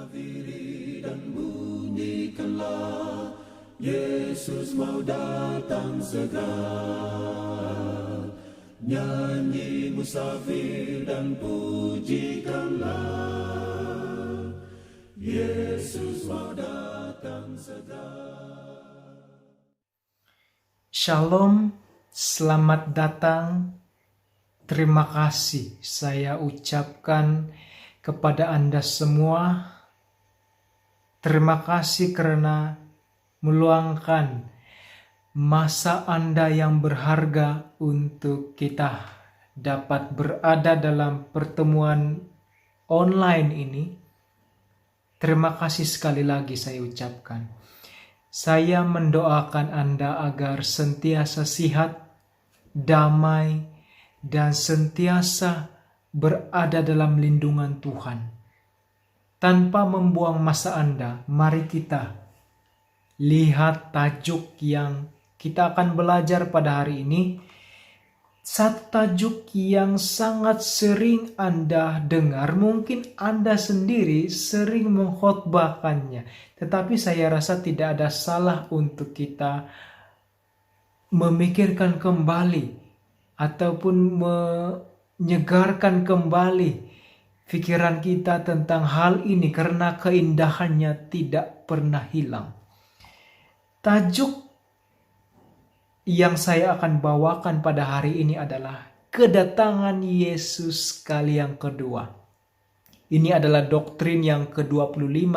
Nafiri dan bunyikanlah, Yesus mau datang segera. Nyanyi musafir dan pujikanlah, Yesus mau datang segera. Shalom, selamat datang. Terima kasih saya ucapkan kepada Anda semua. Terima kasih karena meluangkan masa Anda yang berharga untuk kita dapat berada dalam pertemuan online ini. Terima kasih sekali lagi saya ucapkan. Saya mendoakan Anda agar sentiasa sehat, damai, dan sentiasa berada dalam lindungan Tuhan. Tanpa membuang masa Anda, mari kita lihat tajuk yang kita akan belajar pada hari ini. Satu tajuk yang sangat sering Anda dengar, mungkin Anda sendiri sering mengkhotbahkannya. Tetapi saya rasa tidak ada salah untuk kita memikirkan kembali ataupun menyegarkan kembali pikiran kita tentang hal ini karena keindahannya tidak pernah hilang. Tajuk yang saya akan bawakan pada hari ini adalah kedatangan Yesus kali yang kedua. Ini adalah doktrin yang ke-25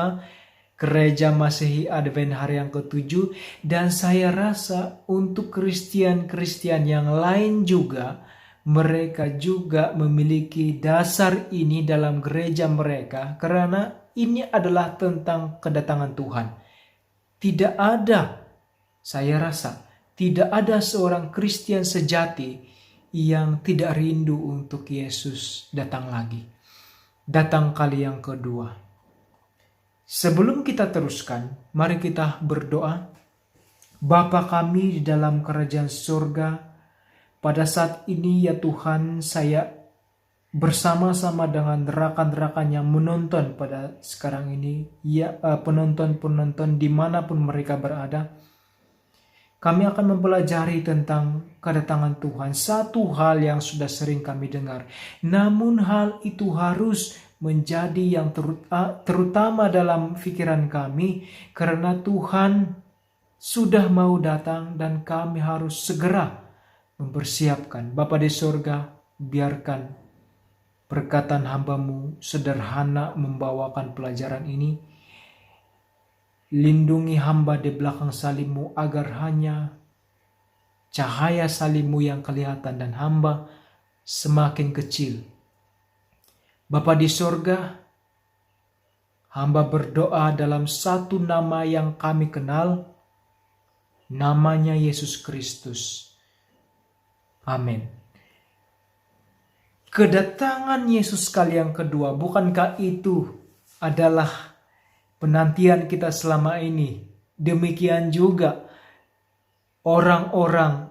Gereja Masehi Advent hari yang ke-7, dan saya rasa untuk Kristen-Kristen yang lain juga, mereka juga memiliki dasar ini dalam gereja mereka karena ini adalah tentang kedatangan Tuhan. Tidak ada, saya rasa, tidak ada seorang Kristen sejati yang tidak rindu untuk Yesus datang lagi. Datang kali yang kedua. Sebelum kita teruskan, mari kita berdoa. Bapa kami di dalam kerajaan surga, pada saat ini ya Tuhan, saya bersama-sama dengan rekan-rekan yang menonton pada sekarang ini, ya penonton-penonton dimanapun mereka berada, kami akan mempelajari tentang kedatangan Tuhan. Satu hal yang sudah sering kami dengar, namun hal itu harus menjadi yang terutama dalam pikiran kami, karena Tuhan sudah mau datang dan kami harus segera mempersiapkan. Bapa di surga, biarkan perkataan hamba-Mu sederhana membawakan pelajaran ini. Lindungi hamba di belakang salib-Mu agar hanya cahaya salib-Mu yang kelihatan dan hamba semakin kecil. Bapa di surga, hamba berdoa dalam satu nama yang kami kenal, namanya Yesus Kristus. Amin. Kedatangan Yesus kali yang kedua, bukankah itu adalah penantian kita selama ini? Demikian juga orang-orang,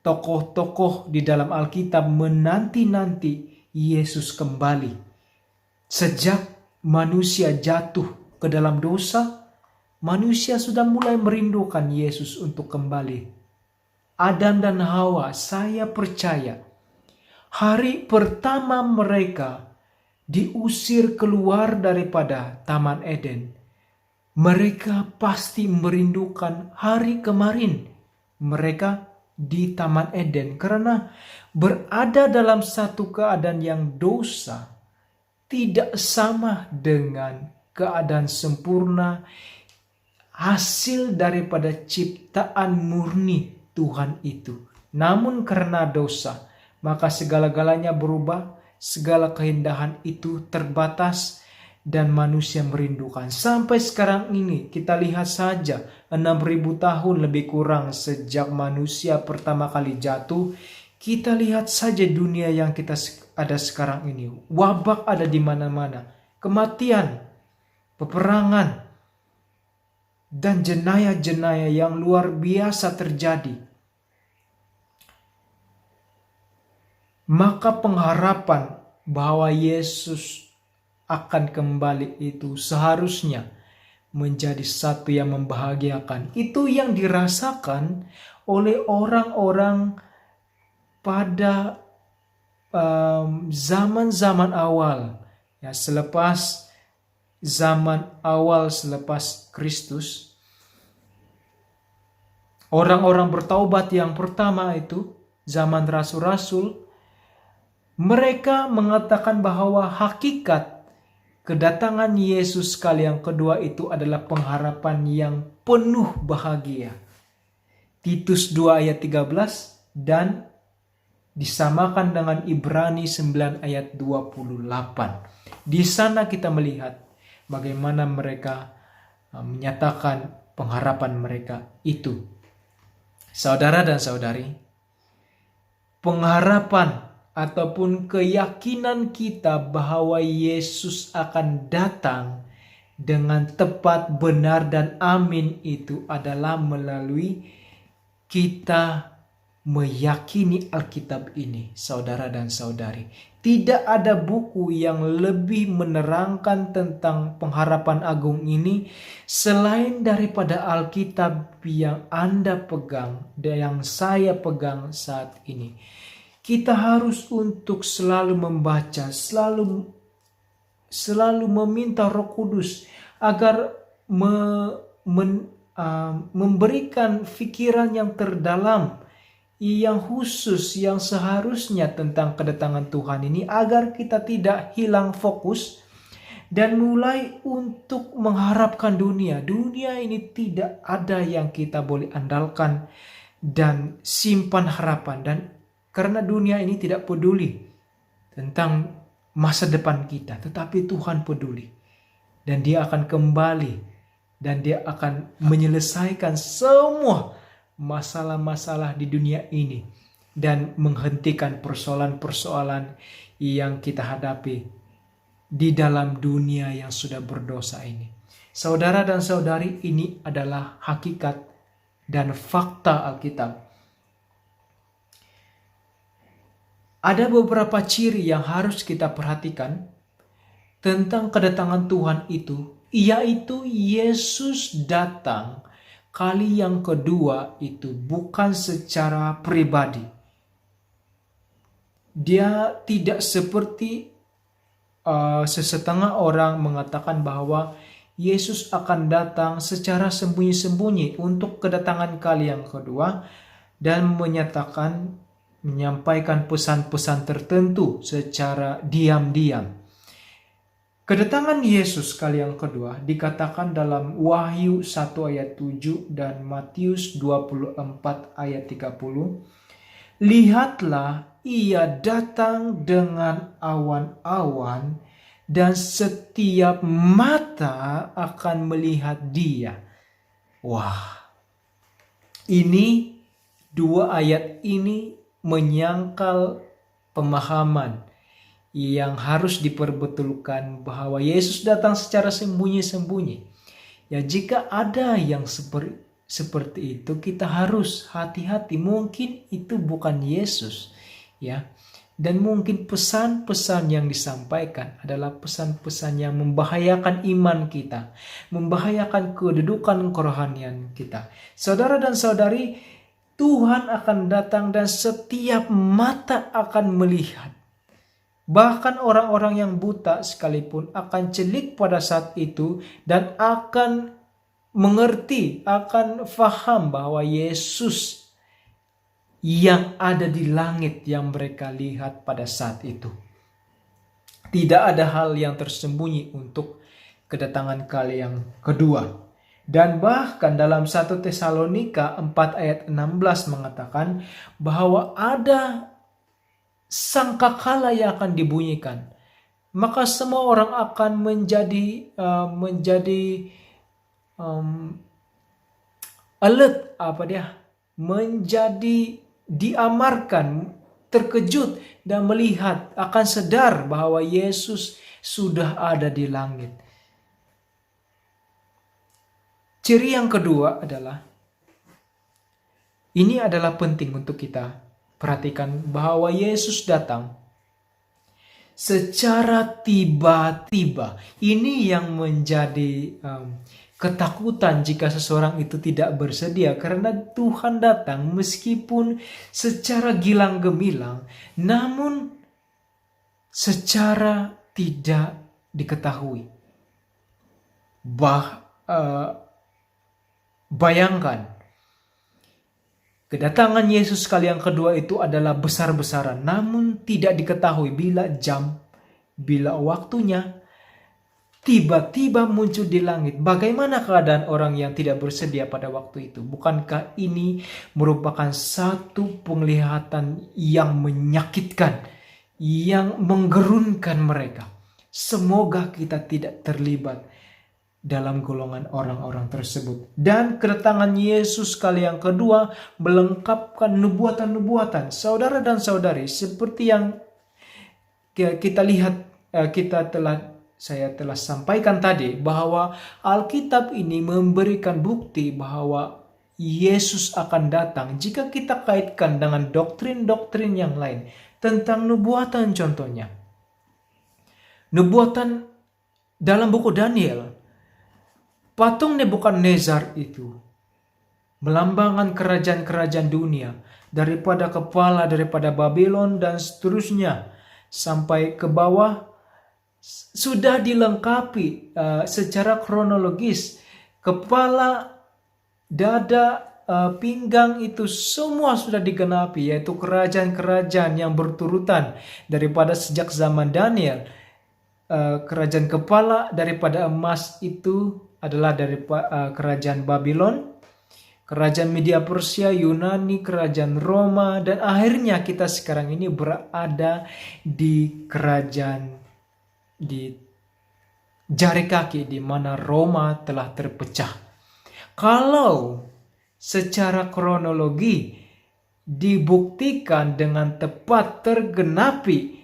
tokoh-tokoh di dalam Alkitab menanti-nanti Yesus kembali. Sejak manusia jatuh ke dalam dosa, manusia sudah mulai merindukan Yesus untuk kembali. Adam dan Hawa, saya percaya, hari pertama mereka diusir keluar daripada Taman Eden, mereka pasti merindukan hari kemarin mereka di Taman Eden, karena berada dalam satu keadaan yang dosa tidak sama dengan keadaan sempurna, hasil daripada ciptaan murni Tuhan itu. Namun karena dosa, maka segala-galanya berubah, segala keindahan itu terbatas dan manusia merindukan. Sampai sekarang ini kita lihat saja 6.000 tahun lebih kurang sejak manusia pertama kali jatuh, kita lihat saja dunia yang kita ada sekarang ini. Wabak ada di mana-mana, kematian, peperangan, dan jenayah-jenayah yang luar biasa terjadi. Maka pengharapan bahwa Yesus akan kembali itu seharusnya menjadi satu yang membahagiakan. Itu yang dirasakan oleh orang-orang pada zaman-zaman awal, ya, selepas zaman awal selepas Kristus. Orang-orang bertaubat yang pertama itu, zaman rasul-rasul, mereka mengatakan bahwa hakikat kedatangan Yesus kali yang kedua itu adalah pengharapan yang penuh bahagia. Titus 2 ayat 13 dan disamakan dengan Ibrani 9 ayat 28. Di sana kita melihat bagaimana mereka menyatakan pengharapan mereka itu. Saudara dan saudari, pengharapan ataupun keyakinan kita bahwa Yesus akan datang dengan tepat, benar, dan amin itu adalah melalui kita meyakini Alkitab ini, saudara dan saudari. Tidak ada buku yang lebih menerangkan tentang pengharapan agung ini selain daripada Alkitab yang Anda pegang dan yang saya pegang saat ini. Kita harus untuk selalu membaca, selalu meminta Roh Kudus agar memberikan pikiran yang terdalam, yang khusus, yang seharusnya tentang kedatangan Tuhan ini, agar kita tidak hilang fokus dan mulai untuk mengharapkan dunia. Dunia ini tidak ada yang kita boleh andalkan dan simpan harapan, dan karena dunia ini tidak peduli tentang masa depan kita, tetapi Tuhan peduli. Dan Dia akan kembali dan Dia akan menyelesaikan semua masalah-masalah di dunia ini dan menghentikan persoalan-persoalan yang kita hadapi di dalam dunia yang sudah berdosa ini. Saudara dan saudari, ini adalah hakikat dan fakta Alkitab. Ada beberapa ciri yang harus kita perhatikan tentang kedatangan Tuhan itu, yaitu Yesus datang kali yang kedua itu bukan secara pribadi. Dia tidak seperti sesetengah orang mengatakan bahwa Yesus akan datang secara sembunyi-sembunyi untuk kedatangan kali yang kedua dan menyampaikan pesan-pesan tertentu secara diam-diam. Kedatangan Yesus kali yang kedua dikatakan dalam Wahyu 1 ayat 7 dan Matius 24 ayat 30. Lihatlah, Ia datang dengan awan-awan dan setiap mata akan melihat Dia. Wah, ini dua ayat ini menyangkal pemahaman yang harus diperbetulkan bahwa Yesus datang secara sembunyi-sembunyi. Ya, jika ada yang seperti itu, kita harus hati-hati. Mungkin itu bukan Yesus, ya. Dan mungkin pesan-pesan yang disampaikan adalah pesan-pesan yang membahayakan iman kita, membahayakan kedudukan kerohanian kita. Saudara dan saudari, Tuhan akan datang dan setiap mata akan melihat. Bahkan orang-orang yang buta sekalipun akan celik pada saat itu dan akan mengerti, akan faham bahwa Yesus yang ada di langit yang mereka lihat pada saat itu. Tidak ada hal yang tersembunyi untuk kedatangan kali yang kedua. Dan bahkan dalam 1 Tesalonika 4 ayat 16 mengatakan bahwa ada sangkakala yang akan dibunyikan. Maka semua orang akan menjadi alert, menjadi diamarkan, terkejut dan melihat, akan sadar bahwa Yesus sudah ada di langit. Ciri yang kedua adalah, ini adalah penting untuk kita perhatikan, bahwa Yesus datang secara tiba-tiba. Ini yang menjadi ketakutan jika seseorang itu tidak bersedia, karena Tuhan datang meskipun secara gilang gemilang, namun secara tidak diketahui. Bayangkan, kedatangan Yesus kali yang kedua itu adalah besar-besaran, namun tidak diketahui bila jam, bila waktunya. Tiba-tiba muncul di langit. Bagaimana keadaan orang yang tidak bersedia pada waktu itu? Bukankah ini merupakan satu penglihatan yang menyakitkan, yang menggerunkan mereka? Semoga kita tidak terlibat dalam golongan orang-orang tersebut. Dan kedatangan Yesus kali yang kedua melengkapkan nubuatan-nubuatan. Saudara dan saudari, seperti yang kita lihat, saya telah sampaikan tadi, bahwa Alkitab ini memberikan bukti bahwa Yesus akan datang jika kita kaitkan dengan doktrin-doktrin yang lain tentang nubuatan. Contohnya, nubuatan dalam buku Daniel, patung Nebukadnezar itu melambangkan kerajaan-kerajaan dunia, daripada Babylon dan seterusnya sampai ke bawah, sudah dilengkapi secara kronologis. Kepala, dada, pinggang itu semua sudah digenapi, yaitu kerajaan-kerajaan yang berturutan daripada sejak zaman Daniel. Kerajaan kepala daripada emas itu adalah dari kerajaan Babylon, kerajaan Media Persia, Yunani, kerajaan Roma, dan akhirnya kita sekarang ini berada di kerajaan di jari kaki, di mana Roma telah terpecah. Kalau secara kronologi dibuktikan dengan tepat, tergenapi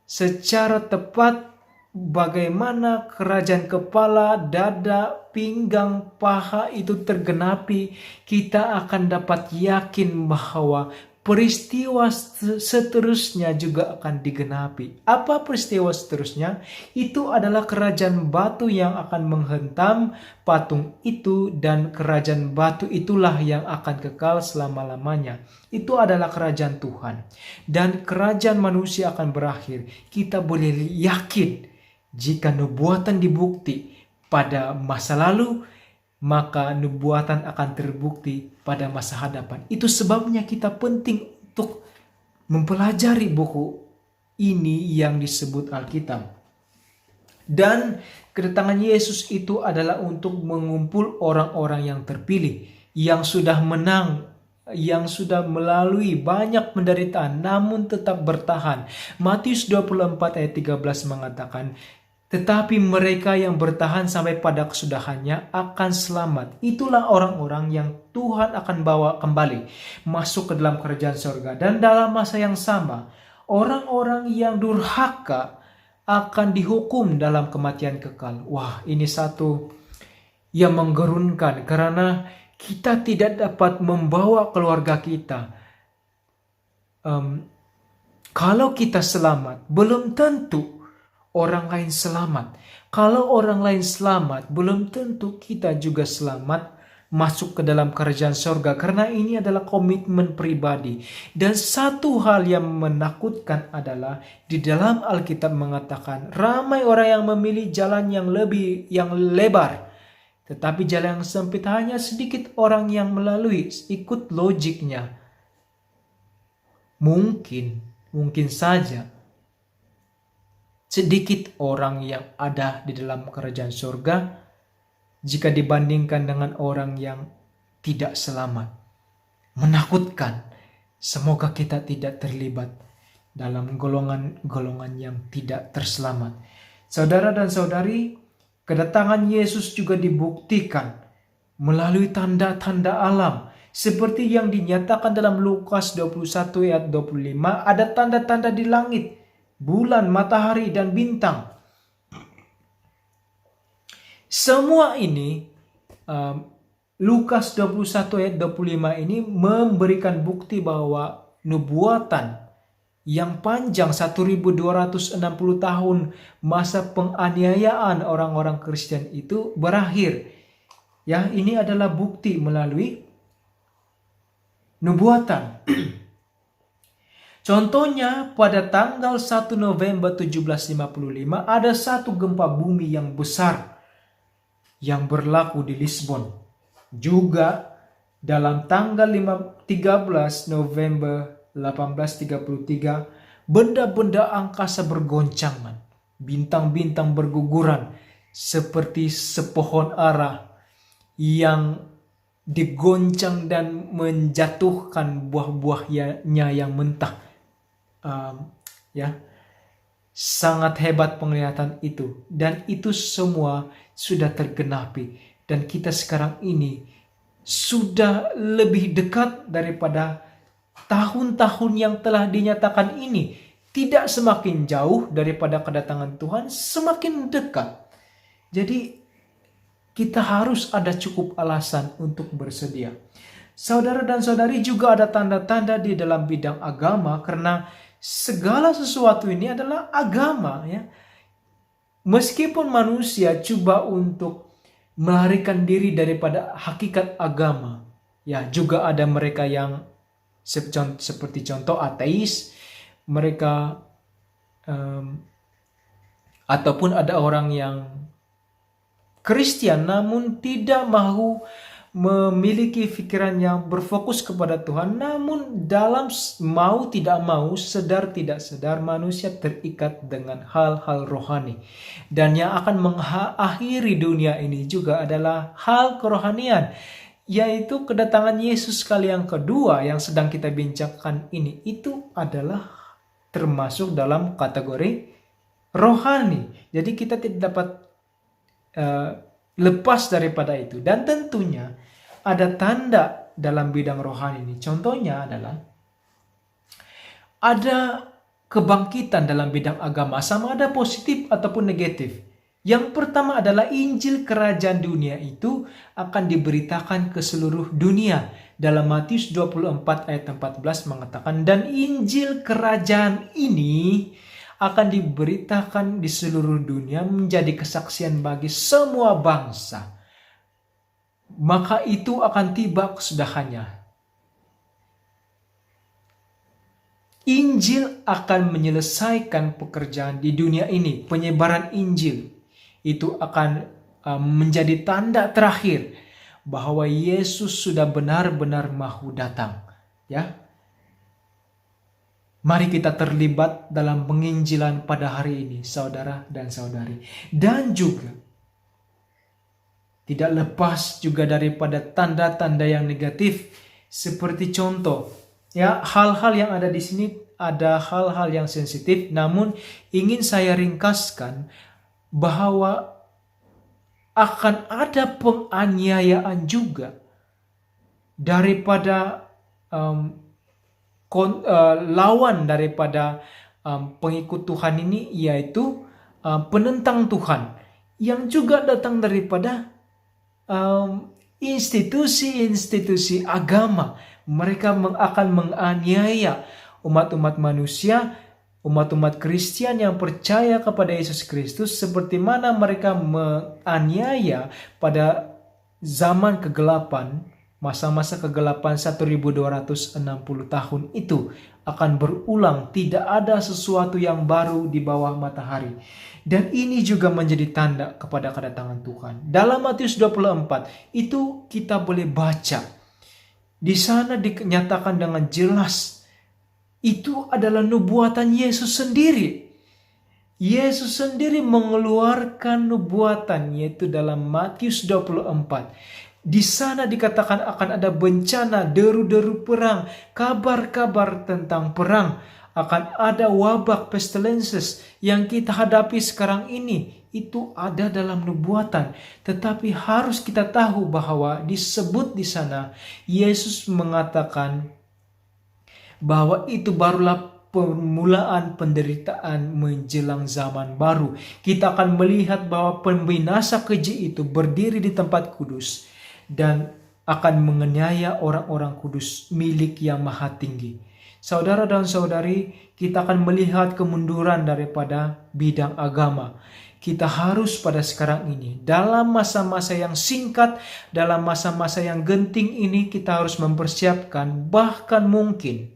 secara tepat bagaimana kerajaan kepala, dada, pinggang, paha itu tergenapi, kita akan dapat yakin bahwa peristiwa seterusnya juga akan digenapi. Apa peristiwa seterusnya? Itu adalah kerajaan batu yang akan menghentam patung itu, dan kerajaan batu itulah yang akan kekal selama-lamanya. Itu adalah kerajaan Tuhan. Dan kerajaan manusia akan berakhir. Kita boleh yakin jika nubuatan dibukti pada masa lalu, maka nubuatan akan terbukti pada masa hadapan. Itu sebabnya kita penting untuk mempelajari buku ini yang disebut Alkitab. Dan kedatangan Yesus itu adalah untuk mengumpul orang-orang yang terpilih, yang sudah menang, yang sudah melalui banyak penderitaan namun tetap bertahan. Matius 24 ayat 13 mengatakan, tetapi mereka yang bertahan sampai pada kesudahannya akan selamat. Itulah orang-orang yang Tuhan akan bawa kembali masuk ke dalam kerajaan surga. Dan dalam masa yang sama, orang-orang yang durhaka akan dihukum dalam kematian kekal. Wah, ini satu yang menggerunkan, karena kita tidak dapat membawa keluarga kita. Kalau kita selamat, belum tentu orang lain selamat. Kalau orang lain selamat, belum tentu kita juga selamat masuk ke dalam kerajaan surga, karena ini adalah komitmen pribadi. Dan satu hal yang menakutkan adalah di dalam Alkitab mengatakan ramai orang yang memilih jalan yang lebar, tetapi jalan yang sempit hanya sedikit orang yang melalui. Ikut logiknya, mungkin saja sedikit orang yang ada di dalam kerajaan surga jika dibandingkan dengan orang yang tidak selamat. Menakutkan. Semoga kita tidak terlibat dalam golongan-golongan yang tidak terselamat. Saudara dan saudari, kedatangan Yesus juga dibuktikan melalui tanda-tanda alam, seperti yang dinyatakan dalam Lukas 21 ayat 25, ada tanda-tanda di langit, bulan, matahari, dan bintang. Semua ini Lukas 21 ayat 25 ini memberikan bukti bahwa nubuatan yang panjang 1260 tahun masa penganiayaan orang-orang Kristen itu berakhir. Ya, ini adalah bukti melalui nubuatan. Contohnya pada tanggal 1 November 1755 ada satu gempa bumi yang besar yang berlaku di Lisbon. Juga dalam tanggal 13 November 1833 benda-benda angkasa bergoncangan, bintang-bintang berguguran seperti sepohon ara yang digoncang dan menjatuhkan buah-buahnya yang mentah. Sangat hebat penglihatan itu, dan itu semua sudah tergenapi, dan kita sekarang ini sudah lebih dekat daripada tahun-tahun yang telah dinyatakan ini. Tidak semakin jauh daripada kedatangan Tuhan, semakin dekat. Jadi kita harus ada cukup alasan untuk bersedia. Saudara dan saudari, juga ada tanda-tanda di dalam bidang agama, karena segala sesuatu ini adalah agama, ya. Meskipun manusia coba untuk melarikan diri daripada hakikat agama, ya, juga ada mereka yang seperti contoh ateis, mereka ataupun ada orang yang Kristen namun tidak mau memiliki pikiran yang berfokus kepada Tuhan, namun dalam mau tidak mau, sadar tidak sadar, manusia terikat dengan hal-hal rohani. Dan yang akan mengakhiri dunia ini juga adalah hal kerohanian, yaitu kedatangan Yesus kali yang kedua yang sedang kita bincangkan ini. Itu adalah termasuk dalam kategori rohani. Jadi kita tidak dapat lepas daripada itu. Dan tentunya ada tanda dalam bidang rohani ini. Contohnya adalah ada kebangkitan dalam bidang agama, sama ada positif ataupun negatif. Yang pertama adalah Injil kerajaan dunia itu akan diberitakan ke seluruh dunia. Dalam Matius 24 ayat 14 mengatakan, dan Injil kerajaan ini akan diberitakan di seluruh dunia menjadi kesaksian bagi semua bangsa. Maka itu akan tiba kesudahannya. Injil akan menyelesaikan pekerjaan di dunia ini. Penyebaran Injil itu akan menjadi tanda terakhir bahwa Yesus sudah benar-benar mahu datang. Ya. Mari kita terlibat dalam penginjilan pada hari ini, saudara dan saudari. Dan juga tidak lepas juga daripada tanda-tanda yang negatif, seperti contoh, ya, hal-hal yang ada di sini ada hal-hal yang sensitif, namun ingin saya ringkaskan bahwa akan ada penganiayaan juga daripada lawan daripada pengikut Tuhan ini, yaitu penentang Tuhan yang juga datang daripada institusi-institusi agama. Mereka akan menganiaya umat-umat manusia, umat-umat Kristen yang percaya kepada Yesus Kristus, seperti mana mereka menganiaya pada zaman kegelapan. Masa-masa kegelapan 1260 tahun itu akan berulang. Tidak ada sesuatu yang baru di bawah matahari. Dan ini juga menjadi tanda kepada kedatangan Tuhan. Dalam Matius 24 itu kita boleh baca. Di sana dinyatakan dengan jelas. Itu adalah nubuatan Yesus sendiri. Yesus sendiri mengeluarkan nubuatan, yaitu dalam Matius 24. Di sana dikatakan akan ada bencana, deru-deru perang, kabar-kabar tentang perang. Akan ada wabak pestilence yang kita hadapi sekarang ini. Itu ada dalam nubuatan. Tetapi harus kita tahu bahwa disebut di sana, Yesus mengatakan bahwa itu barulah permulaan penderitaan menjelang zaman baru. Kita akan melihat bahwa pembinasa keji itu berdiri di tempat kudus dan akan menganiaya orang-orang kudus milik yang maha tinggi. Saudara dan saudari, Kita akan melihat kemunduran daripada bidang agama. Kita harus pada sekarang ini, dalam masa-masa yang singkat, dalam masa-masa yang genting ini, kita harus mempersiapkan, bahkan mungkin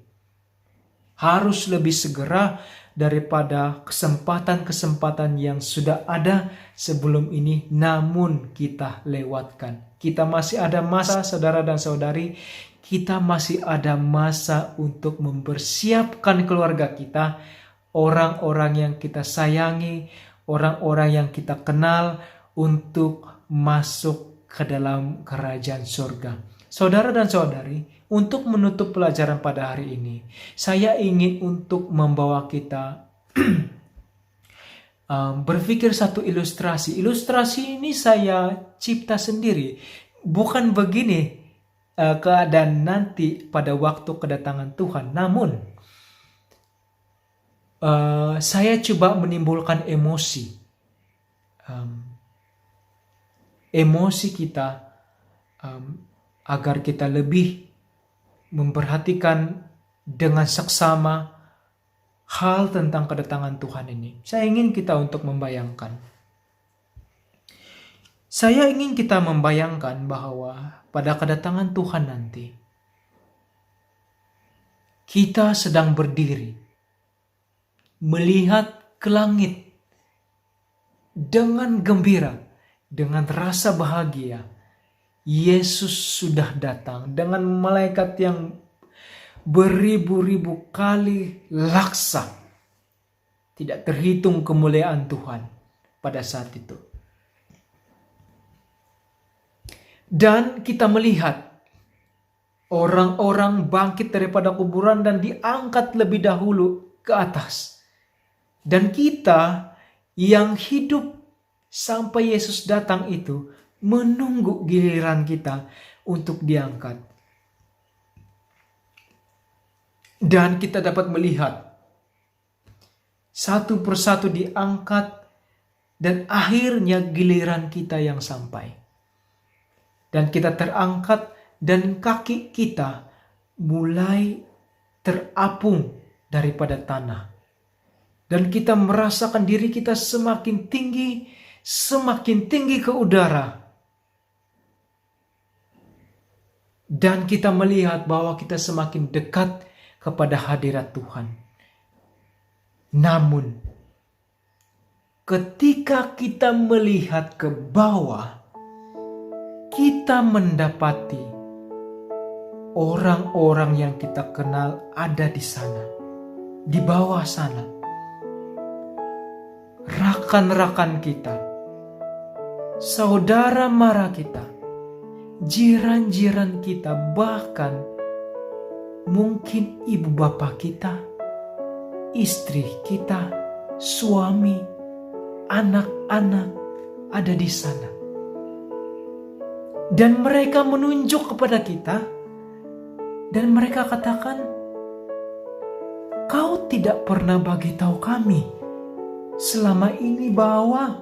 harus lebih segera daripada kesempatan-kesempatan yang sudah ada sebelum ini, namun kita lewatkan. Kita masih ada masa, saudara dan saudari, kita masih ada masa untuk mempersiapkan keluarga kita, orang-orang yang kita sayangi, orang-orang yang kita kenal untuk masuk ke dalam kerajaan surga. Saudara dan saudari, untuk menutup pelajaran pada hari ini, saya ingin untuk membawa kita berpikir satu ilustrasi. Ilustrasi ini saya cipta sendiri. Bukan begini keadaan nanti pada waktu kedatangan Tuhan. Namun, saya coba menimbulkan emosi. Emosi kita agar kita lebih memperhatikan dengan seksama hal tentang kedatangan Tuhan ini. Saya ingin kita untuk membayangkan. Saya ingin kita membayangkan bahwa pada kedatangan Tuhan nanti, kita sedang berdiri, melihat ke langit dengan gembira, dengan rasa bahagia. Yesus sudah datang dengan malaikat yang beribu-ribu kali laksa. Tidak terhitung kemuliaan Tuhan pada saat itu. Dan kita melihat orang-orang bangkit daripada kuburan dan diangkat lebih dahulu ke atas. Dan kita yang hidup sampai Yesus datang itu menunggu giliran kita untuk diangkat. Dan kita dapat melihat satu persatu diangkat dan akhirnya giliran kita yang sampai. Dan kita terangkat dan kaki kita mulai terapung daripada tanah. Dan kita merasakan diri kita semakin tinggi ke udara. Dan kita melihat bahwa kita semakin dekat kepada hadirat Tuhan. Namun, ketika kita melihat ke bawah, kita mendapati orang-orang yang kita kenal ada di sana, di bawah sana. Rakan-rakan kita, saudara mara kita, jiran-jiran kita, bahkan mungkin ibu bapak kita, istri kita, suami, anak-anak ada di sana. Dan mereka menunjuk kepada kita dan mereka katakan, "Kau tidak pernah bagi tahu kami selama ini bahwa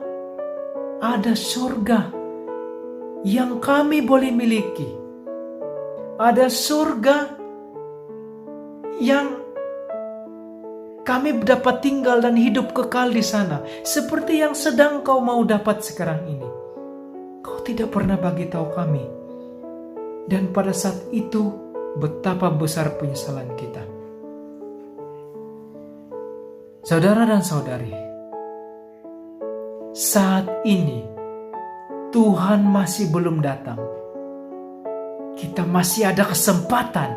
ada surga yang kami boleh miliki. Ada surga yang kami dapat tinggal dan hidup kekal di sana, seperti yang sedang kau mau dapat sekarang ini. Kau tidak pernah bagi tahu kami." Dan pada saat itu betapa besar penyesalan kita. Saudara dan saudari, saat ini Tuhan masih belum datang. Kita masih ada kesempatan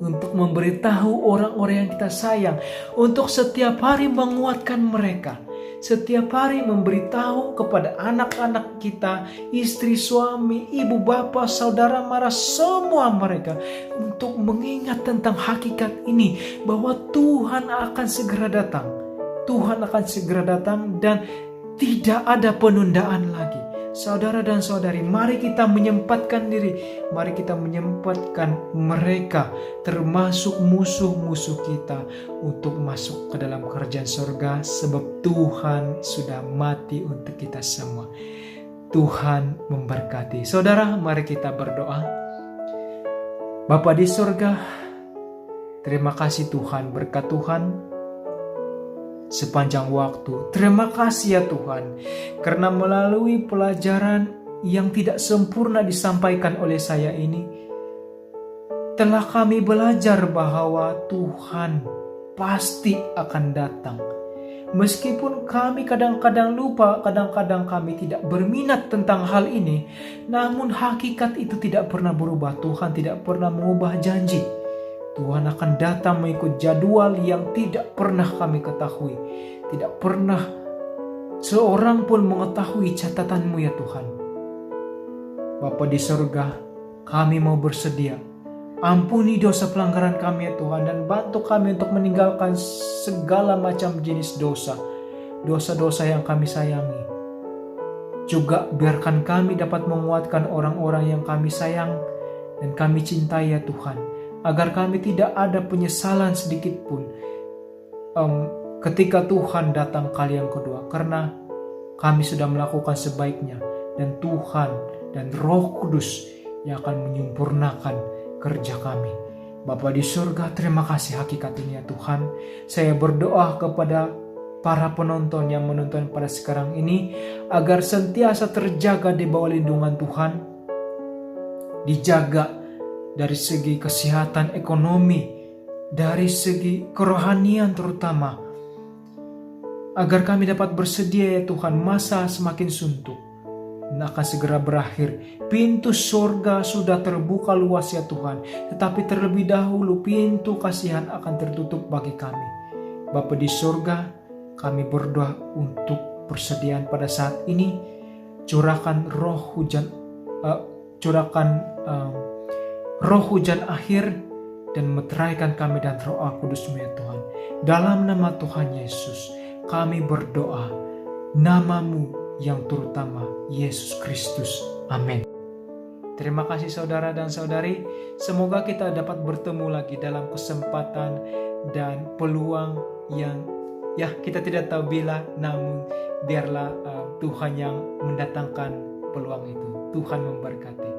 untuk memberitahu orang-orang yang kita sayang, untuk setiap hari menguatkan mereka, setiap hari memberitahu kepada anak-anak kita, istri, suami, ibu, bapak, saudara mara, semua mereka, untuk mengingat tentang hakikat ini, bahwa Tuhan akan segera datang. Tuhan akan segera datang dan tidak ada penundaan lagi. Saudara dan saudari, mari kita menyempatkan diri. Mari kita menyempatkan mereka, termasuk musuh-musuh kita, untuk masuk ke dalam kerajaan surga. Sebab Tuhan sudah mati untuk kita semua. Tuhan memberkati. Saudara, mari kita berdoa. Bapa di surga, terima kasih Tuhan, berkat Tuhan sepanjang waktu. Terima kasih ya Tuhan, karena melalui pelajaran yang tidak sempurna disampaikan oleh saya ini, telah kami belajar bahwa Tuhan pasti akan datang. Meskipun kami kadang-kadang lupa, kadang-kadang kami tidak berminat tentang hal ini, namun hakikat itu tidak pernah berubah. Tuhan tidak pernah mengubah janji. Tuhan akan datang mengikut jadwal yang tidak pernah kami ketahui. Tidak pernah seorang pun mengetahui catatanmu ya Tuhan. Bapa di surga, kami mau bersedia. Ampuni dosa pelanggaran kami ya Tuhan, dan bantu kami untuk meninggalkan segala macam jenis dosa. Dosa-dosa yang kami sayangi. Juga biarkan kami dapat menguatkan orang-orang yang kami sayang dan kami cintai ya Tuhan. Agar kami tidak ada penyesalan sedikit pun ketika Tuhan datang kali yang kedua. Karena kami sudah melakukan sebaiknya. Dan Tuhan dan Roh Kudus yang akan menyempurnakan kerja kami. Bapa di surga, terima kasih hakikat ini ya Tuhan. Saya berdoa kepada para penonton yang menonton pada sekarang ini, agar sentiasa terjaga di bawah lindungan Tuhan. Dijaga dari segi kesehatan ekonomi, dari segi kerohanian terutama. Agar kami dapat bersedia ya Tuhan, masa semakin suntuk akan segera berakhir. Pintu surga sudah terbuka luas ya Tuhan. Tetapi terlebih dahulu pintu kasihan akan tertutup bagi kami. Bapa di surga, kami berdoa untuk persediaan pada saat ini. Curahkan roh hujan akhir dan meteraikan kami dan Roh Kudus-Mu ya Tuhan. Dalam nama Tuhan Yesus, kami berdoa. Nama-Mu yang terutama, Yesus Kristus. Amin. Terima kasih saudara dan saudari. Semoga kita dapat bertemu lagi dalam kesempatan dan peluang yang kita tidak tahu bila, namun biarlah Tuhan yang mendatangkan peluang itu. Tuhan memberkati.